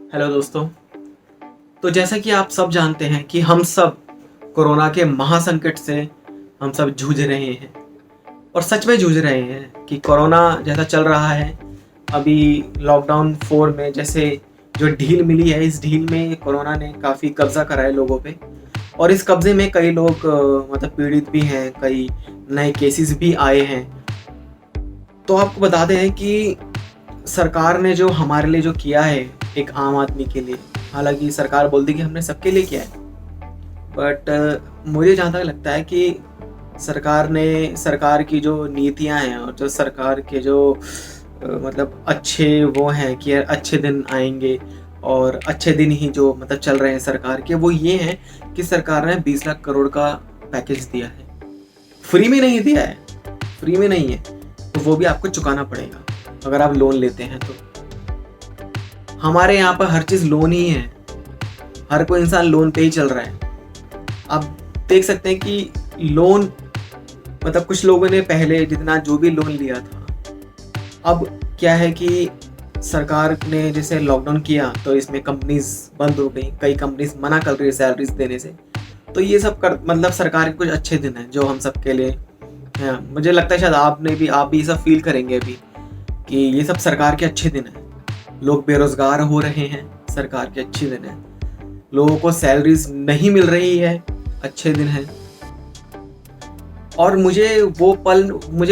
Hello दोस्तों। तो जैसा कि आप सब जानते हैं कि हम सब कोरोना के महासंकट से हम सब जूझ रहे हैं और सच में जूझ रहे हैं कि कोरोना जैसा चल रहा है। अभी लॉकडाउन 4 में जैसे जो ढील मिली है, इस ढील में कोरोना ने काफ़ी कब्जा करा है लोगों पे और इस कब्जे में कई लोग मतलब पीड़ित भी हैं, कई नए केसेस भी आए हैं। तो आपको बता दें कि सरकार ने जो हमारे लिए जो किया है एक आम आदमी के लिए, हालांकि सरकार बोलती है कि हमने सबके लिए किया है, बट मुझे जहाँ तक लगता है कि सरकार की जो नीतियाँ हैं और जो सरकार के जो मतलब अच्छे वो हैं कि यार अच्छे दिन आएंगे और अच्छे दिन ही जो मतलब चल रहे हैं सरकार के, वो ये हैं कि सरकार ने 20 लाख करोड़ का पैकेज दिया है। फ्री में नहीं दिया है, फ्री में नहीं है, तो वो भी आपको चुकाना पड़ेगा अगर आप लोन लेते हैं तो। हमारे यहाँ पर हर चीज़ लोन ही है, हर कोई इंसान लोन पे ही चल रहा है। आप देख सकते हैं कि लोन मतलब कुछ लोगों ने पहले जितना जो भी लोन लिया था, अब क्या है कि सरकार ने जैसे लॉकडाउन किया तो इसमें कंपनीज बंद हो गई, कई कंपनीज मना कर रही है सैलरीज देने से। तो ये सब कर मतलब सरकार के कुछ अच्छे दिन हैं जो हम सब के लिए हैं। मुझे लगता है शायद आप भी ये सब फील करेंगे अभी कि ये सब सरकार के अच्छे दिन हैं। लोग बेरोजगार हो रहे हैं, सरकार के अच्छे दिन हैं। लोगों को सैलरीज नहीं मिल रही है, अच्छे दिन हैं। और मुझे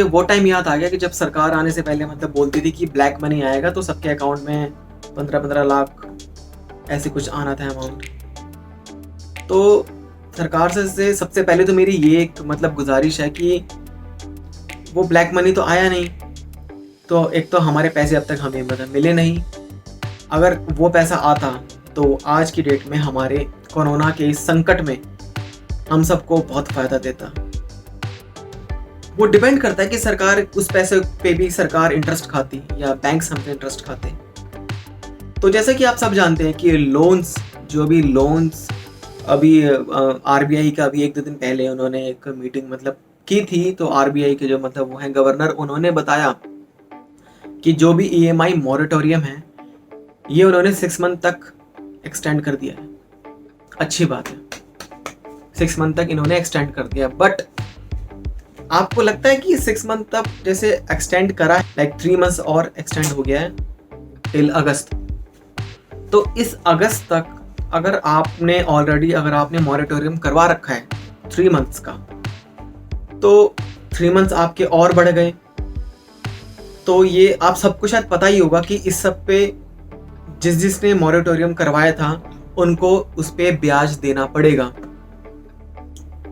वो टाइम याद आ गया कि जब सरकार आने से पहले मतलब बोलती थी कि ब्लैक मनी आएगा तो सबके अकाउंट में 15-15 लाख ऐसे कुछ आना था अमाउंट। तो सरकार से सबसे पहले तो मेरी ये एक मतलब गुजारिश है कि वो ब्लैक मनी तो आया नहीं, तो एक तो हमारे पैसे अब तक हमें मतलब मिले नहीं। अगर वो पैसा आता तो आज की डेट में हमारे कोरोना के इस संकट में हम सबको बहुत फ़ायदा देता। वो डिपेंड करता है कि सरकार उस पैसे पे भी सरकार इंटरेस्ट खाती या बैंक्स हमसे इंटरेस्ट खाते। तो जैसा कि आप सब जानते हैं कि लोन्स अभी आरबीआई का अभी 1-2 दिन पहले उन्होंने एक मीटिंग मतलब की थी। तो आरबीआई के जो मतलब वो हैं गवर्नर, उन्होंने बताया कि जो भी ईएमआई मॉरेटोरियम है ये उन्होंने 6 मंथ तक एक्सटेंड कर दिया है। अच्छी बात है, 6 मंथ तक इन्होंने एक्सटेंड कर दिया। बट आपको लगता है कि 6 मंथ तक जैसे एक्सटेंड करा है, लाइक 3 मंथ्स और एक्सटेंड हो गया है टिल अगस्त। तो इस अगस्त तक अगर आपने मॉरेटोरियम करवा रखा है 3 मंथ्स का, तो 3 मंथ्स आपके और बढ़ गए। तो ये आप सबको शायद पता ही होगा कि इस सब पे जिसने मॉरेटोरियम करवाया था उनको उस पे ब्याज देना पड़ेगा।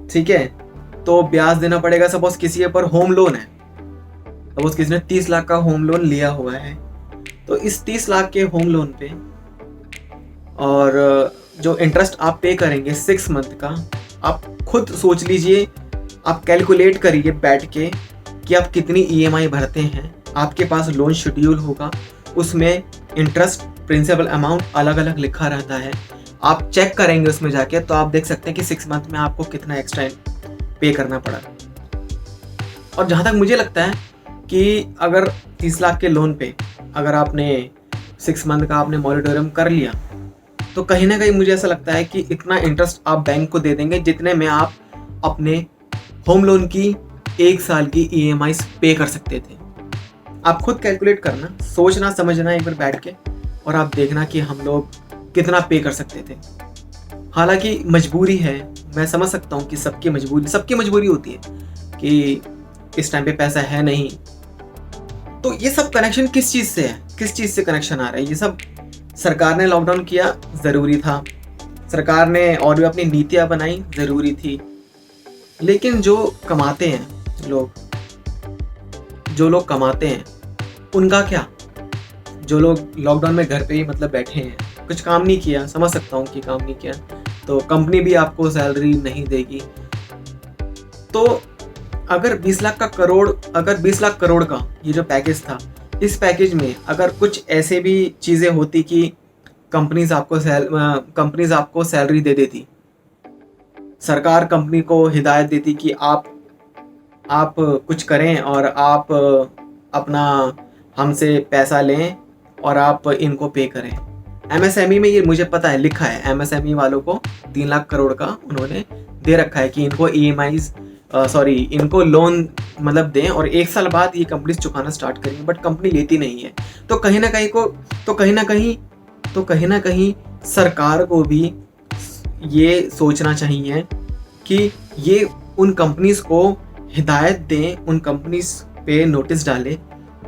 ठीक है, तो ब्याज देना पड़ेगा। सपोज किसी के ऊपर होम लोन है, सपोज किसी ने 30 लाख का होम लोन लिया हुआ है, तो इस 30 लाख के होम लोन पे और जो इंटरेस्ट आप पे करेंगे 6 मंथ का, आप खुद सोच लीजिए, आप कैलकुलेट करिए बैठ के कि आप कितनी ईएमआई भरते हैं। आपके पास लोन शेड्यूल होगा, उसमें इंटरेस्ट प्रिंसिपल अमाउंट अलग अलग लिखा रहता है। आप चेक करेंगे उसमें जाके तो आप देख सकते हैं कि 6 मंथ में आपको कितना एक्स्ट्रा पे करना पड़ा। और जहाँ तक मुझे लगता है कि अगर 30 लाख के लोन पे अगर आपने 6 मंथ का आपने मॉरेटोरियम कर लिया, तो कहीं ना कहीं मुझे ऐसा लगता है कि इतना इंटरेस्ट आप बैंक को दे देंगे जितने में आप अपने होम लोन की 1 साल की ईएमआई पे कर सकते थे। आप खुद कैलकुलेट करना, सोचना समझना एक बार बैठ के, और आप देखना कि हम लोग कितना पे कर सकते थे। हालांकि मजबूरी है, मैं समझ सकता हूँ कि सबकी मजबूरी होती है कि इस टाइम पे पैसा है नहीं। तो ये सब कनेक्शन किस चीज़ से है, किस चीज़ से कनेक्शन आ रहा है? ये सब सरकार ने लॉकडाउन किया, ज़रूरी था। सरकार ने और भी अपनी नीतियाँ बनाई, ज़रूरी थी। लेकिन जो लोग कमाते हैं उनका क्या? जो लोग लॉकडाउन में घर पे ही मतलब बैठे हैं, कुछ काम नहीं किया, समझ सकता हूँ कि काम नहीं किया, तो कंपनी भी आपको सैलरी नहीं देगी। तो अगर 20 लाख करोड़ का ये जो पैकेज था, इस पैकेज में अगर कुछ ऐसे भी चीज़ें होती कि कंपनीज आपको सैलरी दे देती, सरकार कंपनी को हिदायत देती कि आप कुछ करें और आप अपना हमसे पैसा लें और आप इनको पे करें, MSME में ये मुझे पता है, लिखा है MSME वालों को 3 लाख करोड़ का उन्होंने दे रखा है कि इनको EMIs इनको लोन मतलब दें और 1 साल बाद ये कंपनीज चुकाना स्टार्ट करेंगे, बट कंपनी लेती नहीं है। तो कहीं ना कहीं सरकार को भी ये सोचना चाहिए कि ये उन कंपनीज को हिदायत दें, उन कंपनीज पे नोटिस डालें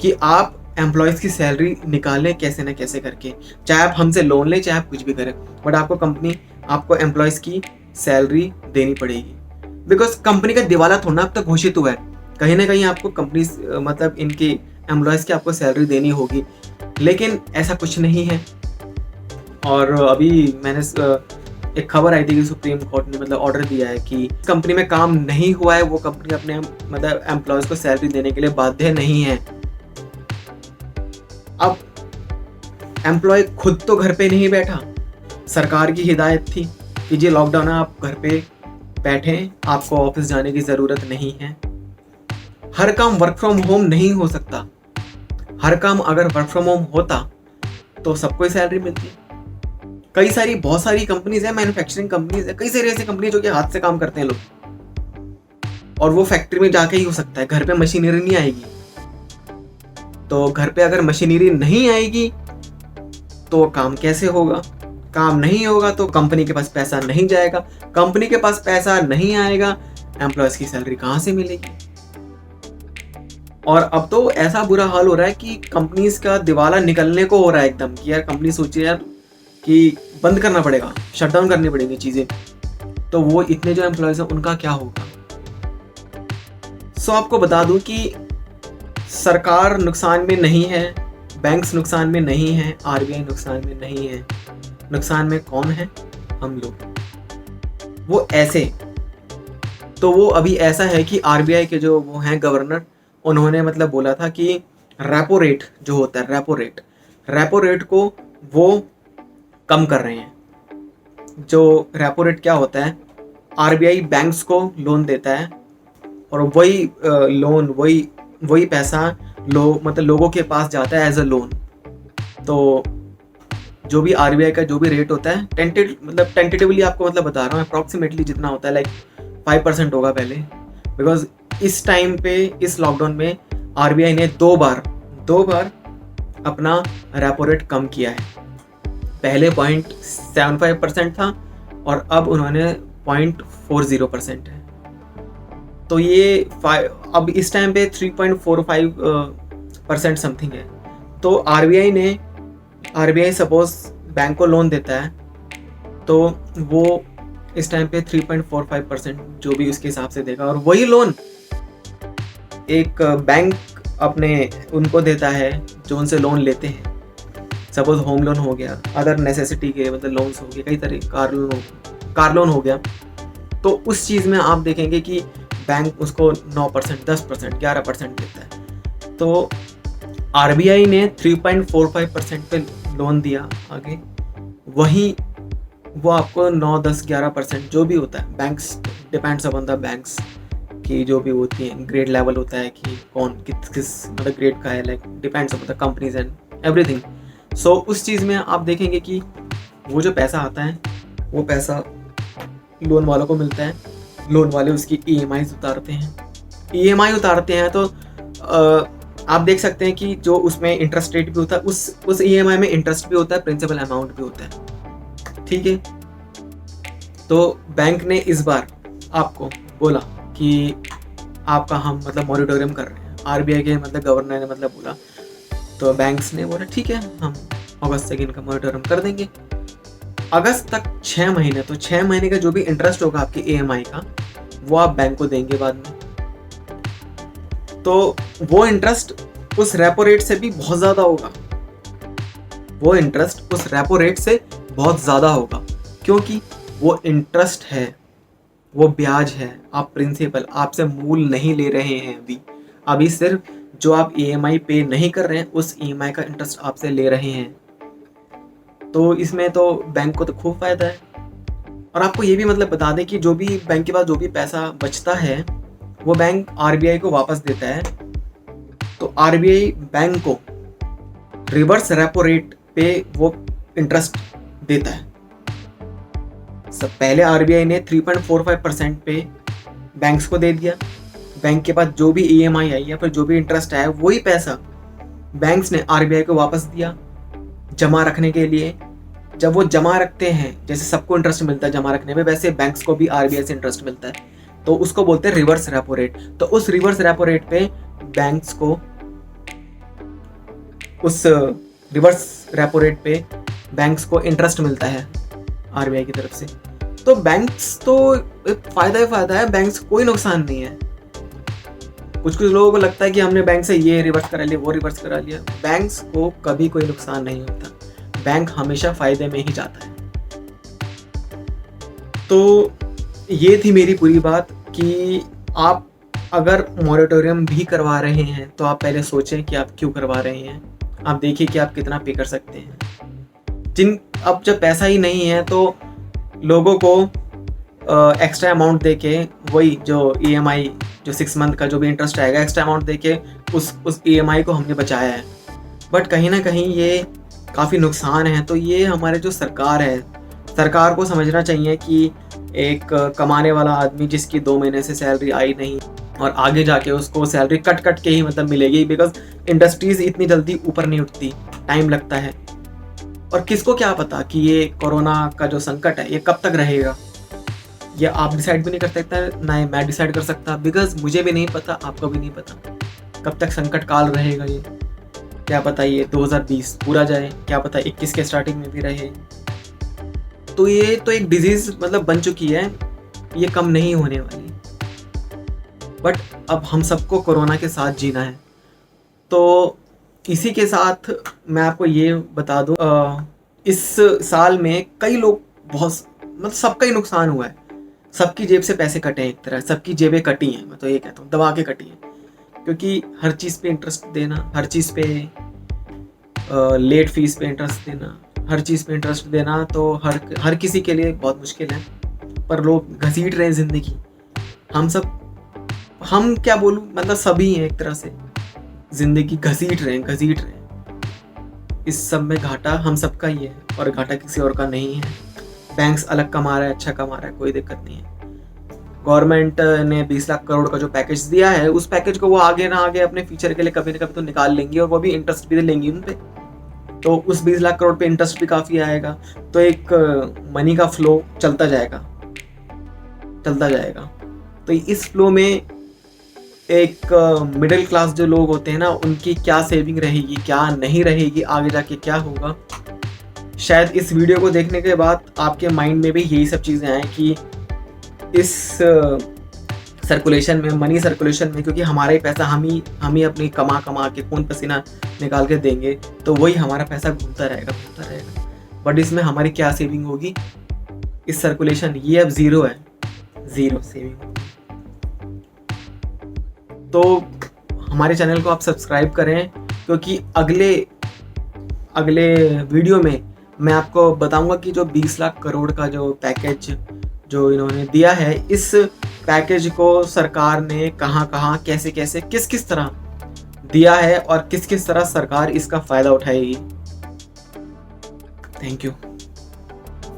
कि आप एम्प्लॉयज़ की सैलरी निकालें कैसे ना कैसे करके, चाहे आप हमसे लोन लें, चाहे आप कुछ भी करें, बट आपको एम्प्लॉयज़ की सैलरी देनी पड़ेगी। बिकॉज कंपनी का दिवाला थोड़ा अब तक घोषित हुआ है, कहीं ना कहीं आपको कंपनी मतलब इनके एम्प्लॉयज़ की आपको सैलरी देनी होगी, लेकिन ऐसा कुछ नहीं है। और अभी मैंने एक खबर आई थी कि सुप्रीम कोर्ट ने मतलब ऑर्डर दिया है कि कंपनी में काम नहीं हुआ है वो कंपनी अपने मतलब एम्प्लॉयज़ को सैलरी देने के लिए बाध्य नहीं है। अब एम्प्लॉय खुद तो घर पे नहीं बैठा, सरकार की हिदायत थी कि जी लॉकडाउन है, आप घर पे बैठें, आपको ऑफिस जाने की ज़रूरत नहीं है। हर काम वर्क फ्रॉम होम नहीं हो सकता, हर काम अगर वर्क फ्रॉम होम होता तो सबको सैलरी मिलती। बहुत सारी कंपनीज है, मैन्युफैक्चरिंग कंपनीज है, कई सारी ऐसी कंपनी जो कि हाथ से काम करते हैं लोग, और वो फैक्ट्री में जाके ही हो सकता है, घर पे मशीनरी नहीं आएगी। तो घर पे अगर मशीनरी नहीं आएगी तो काम कैसे होगा? काम नहीं होगा तो कंपनी के पास पैसा नहीं जाएगा, कंपनी के पास पैसा नहीं आएगा, एम्प्लॉयज की सैलरी कहाँ से मिलेगी? और अब तो ऐसा बुरा हाल हो रहा है कि कंपनीज का दिवाला निकलने को हो रहा है एकदम, कि यार कंपनी सोचिए यार कि बंद करना पड़ेगा, शटडाउन करनी पड़ेंगी चीजें, तो वो इतने जो एम्प्लॉयज हैं उनका क्या होगा? सो आपको बता दूं कि सरकार नुकसान में नहीं है, बैंक्स नुकसान में नहीं है, RBI नुकसान में नहीं है, नुकसान में कौन है? हम लोग। वो ऐसे तो वो अभी ऐसा है कि RBI के जो वो हैं गवर्नर, उन्होंने मतलब बोला था कि रेपो रेट जो होता है, रेपो रेट को वो कम कर रहे हैं। जो रेपो रेट क्या होता है, RBI बैंक्स को लोन देता है और वही लोन वही पैसा लोगों के पास जाता है एज अ लोन। तो जो भी RBI का जो भी रेट होता है, टेंटेटिवली आपको मतलब बता रहा हूँ, अप्रॉक्सीमेटली जितना होता है, लाइक 5% होगा पहले, बिकॉज इस टाइम पे इस लॉकडाउन में RBI ने दो बार अपना रेपो रेट कम किया है। पहले 0.75% था और अब उन्होंने 0.40% है। तो ये अब इस टाइम पे 3.45% समथिंग है। तो RBI सपोज बैंक को लोन देता है तो वो इस टाइम पे 3.45% जो भी उसके हिसाब से देगा, और वही लोन एक बैंक अपने उनको देता है जो उनसे लोन लेते हैं। सपोज होम लोन हो गया, अदर नेसेसिटी के मतलब लोन्स हो गए, कई तरह कार लोन हो गया, तो उस चीज़ में आप देखेंगे कि बैंक उसको 9%, 10%, 11% देता है। तो RBI ने 3.45% पे लोन दिया आगे, वहीं वो आपको 9, 10, 11% जो भी होता है, banks depends upon the banks की जो भी होती है, ग्रेड लेवल होता है कि कौन किस मतलब ग्रेड का है, like depends upon the companies and everything. So उस चीज़ में आप देखेंगे कि वो जो पैसा आता है वो पैसा लोन वालों को मिलता है, लोन वाले उसकी EMI उतारते हैं। तो आप देख सकते हैं कि जो उसमें इंटरेस्ट रेट भी होता है, उस EMI में इंटरेस्ट भी होता है, प्रिंसिपल अमाउंट भी होता है, ठीक है। तो बैंक ने इस बार आपको बोला कि आपका हम मतलब मॉनिटोरियम कर रहे हैं, RBI के मतलब गवर्नर ने मतलब बोला, तो बैंक्स ने बोला ठीक है, हम अगस्त तक इनका मॉनिटोरियम कर देंगे। अगस्त तक 6 महीने, तो 6 महीने का जो भी इंटरेस्ट होगा आपके EMI का वो आप बैंक को देंगे बाद में। तो वो इंटरेस्ट उस रेपो रेट से भी बहुत ज़्यादा होगा, क्योंकि वो इंटरेस्ट है, वो ब्याज है, आप प्रिंसिपल आपसे मूल नहीं ले रहे हैं। अभी सिर्फ जो आप EMI पे नहीं कर रहे हैं उस EMI का इंटरेस्ट आपसे ले रहे हैं। तो इसमें तो बैंक को तो खूब फायदा है। और आपको ये भी मतलब बता दें कि जो भी बैंक के पास जो भी पैसा बचता है वो बैंक RBI को वापस देता है। तो RBI बैंक को रिवर्स रेपो रेट पे वो इंटरेस्ट देता है। सब पहले आरबीआई ने 3.45% पे बैंक्स को दे दिया। बैंक के पास जो भी ईएमआई आई या फिर जो भी इंटरेस्ट आया वही पैसा बैंक्स ने आरबीआई को वापस दिया जमा रखने के लिए। जब वो जमा रखते हैं, जैसे सबको इंटरेस्ट मिलता है जमा रखने में, वैसे बैंक्स को भी आरबीआई से इंटरेस्ट मिलता है, तो उसको बोलते हैं रिवर्स रेपो रेट। तो उस रिवर्स रेपो रेट पे बैंक्स को इंटरेस्ट मिलता है आरबीआई की तरफ से। तो बैंक्स तो फायदा ही फायदा है, बैंक्स कोई नुकसान नहीं है। कुछ लोगों को लगता है कि हमने बैंक से ये रिवर्स करा लिया, वो रिवर्स करा लिया। बैंक्स को कभी कोई नुकसान नहीं होता, बैंक हमेशा फायदे में ही जाता है। तो ये थी मेरी पूरी बात कि आप अगर मॉरेटोरियम भी करवा रहे हैं तो आप पहले सोचें कि आप क्यों करवा रहे हैं। आप देखिए कि आप कितना पे कर सकते हैं। अब जब पैसा ही नहीं है तो लोगों को एक्स्ट्रा अमाउंट देके, वही जो ईएमआई जो 6 मंथ का जो भी इंटरेस्ट आएगा, एक्स्ट्रा अमाउंट देके उस ईएमआई को हमने बचाया है। बट कहीं ना कहीं ये काफ़ी नुकसान है। तो ये हमारे जो सरकार है, सरकार को समझना चाहिए कि एक कमाने वाला आदमी जिसकी 2 महीने से सैलरी आई नहीं और आगे जाके उसको सैलरी कट के ही मतलब मिलेगी, बिकॉज इंडस्ट्रीज इतनी जल्दी ऊपर नहीं उठती, टाइम लगता है। और किसको क्या पता कि ये कोरोना का जो संकट है ये कब तक रहेगा। ये आप डिसाइड भी नहीं कर सकता, ना ही मैं डिसाइड कर सकता, बिकॉज मुझे भी नहीं पता, आपको भी नहीं पता कब तक संकट काल रहेगा ये। क्या पता ये 2020 पूरा जाए, क्या पता 21 के स्टार्टिंग में भी रहे। तो ये तो एक डिजीज मतलब बन चुकी है, ये कम नहीं होने वाली। बट अब हम सबको कोरोना के साथ जीना है। तो इसी के साथ मैं आपको ये बता दूं, इस साल में कई लोग बहुत मतलब सबका ही नुकसान हुआ है। सबकी जेब से पैसे कटे हैं, एक तरह सबकी जेबें कटी हैं, मैं तो ये कहता हूँ दबा के कटी हैं। क्योंकि हर चीज़ पे इंटरेस्ट देना, हर चीज़ पे लेट फीस पे इंटरेस्ट देना, हर चीज़ पे इंटरेस्ट देना, तो हर किसी के लिए बहुत मुश्किल है। पर लोग घसीट रहे हैं ज़िंदगी। हम क्या बोलूँ, मतलब सभी हैं एक तरह से, ज़िंदगी घसीट रहे हैं। इस सब में घाटा हम सबका ही है और घाटा किसी और का नहीं है। बैंक्स अलग कमा रहा है, अच्छा कमा रहा है, कोई दिक्कत नहीं है। गवर्नमेंट ने 20 लाख करोड़ का जो पैकेज दिया है, उस पैकेज को वो आगे ना आगे अपने फ्यूचर के लिए कभी ना कभी तो निकाल लेंगी, और वो भी इंटरेस्ट भी लेंगी उन पे। तो उस 20 लाख करोड़ पे इंटरेस्ट भी काफ़ी आएगा। तो एक मनी का फ्लो चलता जाएगा। तो इस फ्लो में एक मिडिल क्लास जो लोग होते हैं ना, उनकी क्या सेविंग रहेगी, क्या नहीं रहेगी, आगे जाके क्या होगा। शायद इस वीडियो को देखने के बाद आपके माइंड में भी यही सब चीज़ें आए कि इस सर्कुलेशन में, मनी सर्कुलेशन में, क्योंकि हमारा ही पैसा हम ही अपनी कमा के खून पसीना निकाल के देंगे, तो वही हमारा पैसा घूमता रहेगा। बट इसमें हमारी क्या सेविंग होगी इस सर्कुलेशन, ये अब ज़ीरो सेविंग। तो हमारे चैनल को आप सब्सक्राइब करें, क्योंकि अगले वीडियो में मैं आपको बताऊंगा कि जो 20 लाख करोड़ का जो पैकेज जो इन्होंने दिया है, इस पैकेज को सरकार ने कहाँ कैसे किस तरह दिया है और किस तरह सरकार इसका फ़ायदा उठाएगी। Thank you.